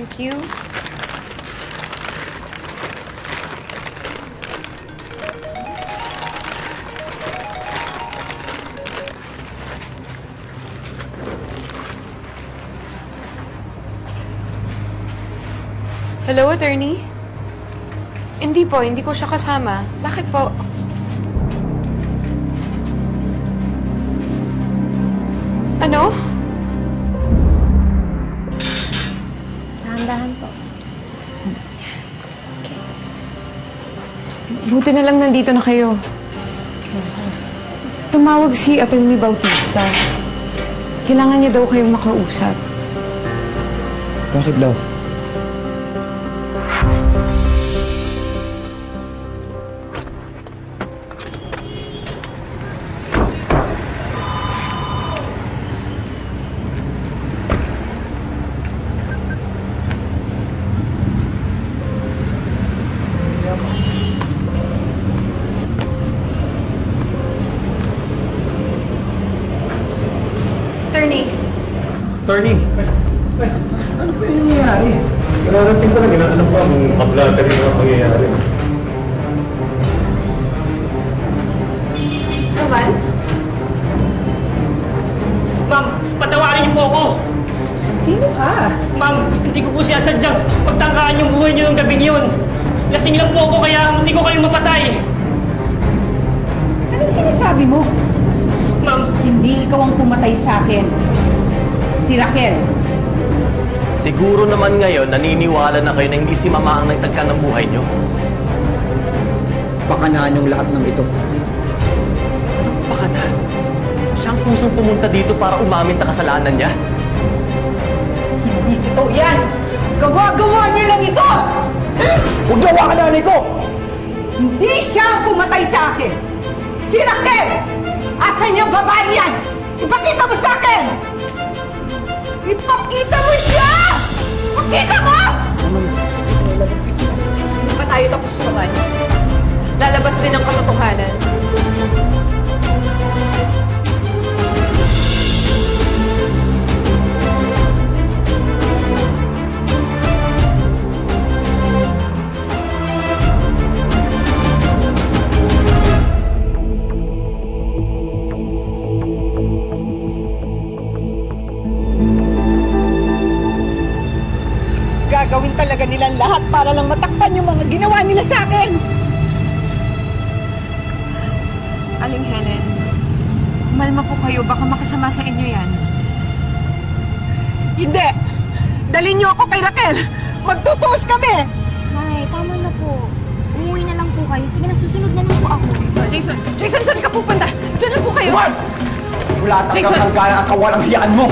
Thank you. Hello, attorney? Hindi po, hindi ko siya kasama. Bakit po? Ano? Dahan-dahan po. Buti na lang nandito na kayo. Tumawag si Atty. Bautista. Kailangan niya daw kayong makausap. Bakit daw? Attorney. Ano ba yung nangyayari? Nararating ko lang, alam ko ang kablata rin ang mangyayari. Roman? Ma'am, patawarin niyo po ako! Sino ka? Ma'am, hindi ko po siya sadyang pagtangkaan yung buhay niyo ng gabing yun. Lasing lang po ako kaya hindi ko kayong mapatay. Anong sinasabi mo? Ma'am, Hindi ikaw ang pumatay sa akin. Si Raquel. Siguro naman ngayon, naniniwala na kayo na hindi si Mama ang nagtagka ng buhay niyo. Baka na yung lahat ng ito. Baka na. Siya ang pusong pumunta dito para umamin sa kasalanan niya. Hindi totoo yan! Gawa-gawa niya lang ito! Huwag gawa ka nanay ko! Hindi siya ang pumatay sa akin! Si Raquel! Asan yung babae yan? Ipakita mo sa akin! Ipakita mo siya! Pakita mo! Hindi pa tayo tapos naman. Lalabas din ang katotohanan. Gagawin talaga nilang lahat para lang matakpan yung mga ginawa nila sa akin! Aling Helen, malma po kayo. Baka makasama sa inyo yan. Hindi! Dalhin niyo ako kay Raquel! Magtutuos kami! Nay, tama na po. Umuwi na lang po kayo. Sige na, susunod na lang po ako. Jason! Jason, saan ka pupunta? Diyan lang po kayo! Juan! Wala Jason! talagang hanggang ang kawalang hiyaan mo!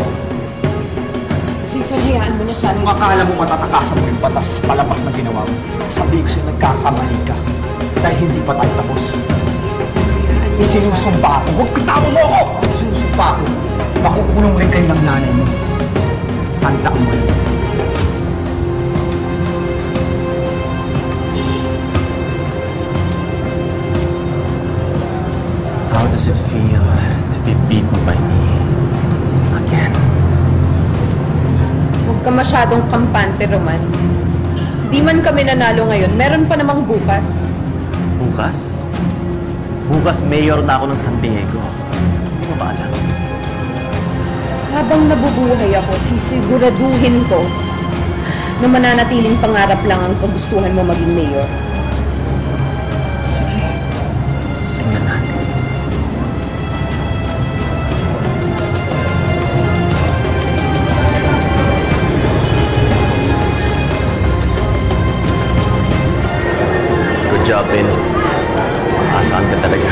Jason, hayaan mo na siya. Kung akala mo matatakasan mo yung batas palabas na ginawa mo, sasabihin ko sa'yo nagkakamali ka. Dahil hindi pa tayo tapos. Isinusumpa ako. Huwag bitawan mo ako! Isinusumpa ako. Makukulong rin kayo ng nanay mo. Tandaan mo yun. How does it feel to be beaten by me again? Huwag ka masyadong kampante, Roman. Di man kami nanalo ngayon, meron pa namang bukas. Bukas? Bukas mayor na ako ng San Diego. Hindi mo ba alam? Habang nabubuhay ako, sisiguraduhin ko na mananatiling pangarap lang ang kagustuhan mo maging mayor. Sige. Tingnan natin. Good job, Ben. Aasaan ka talaga.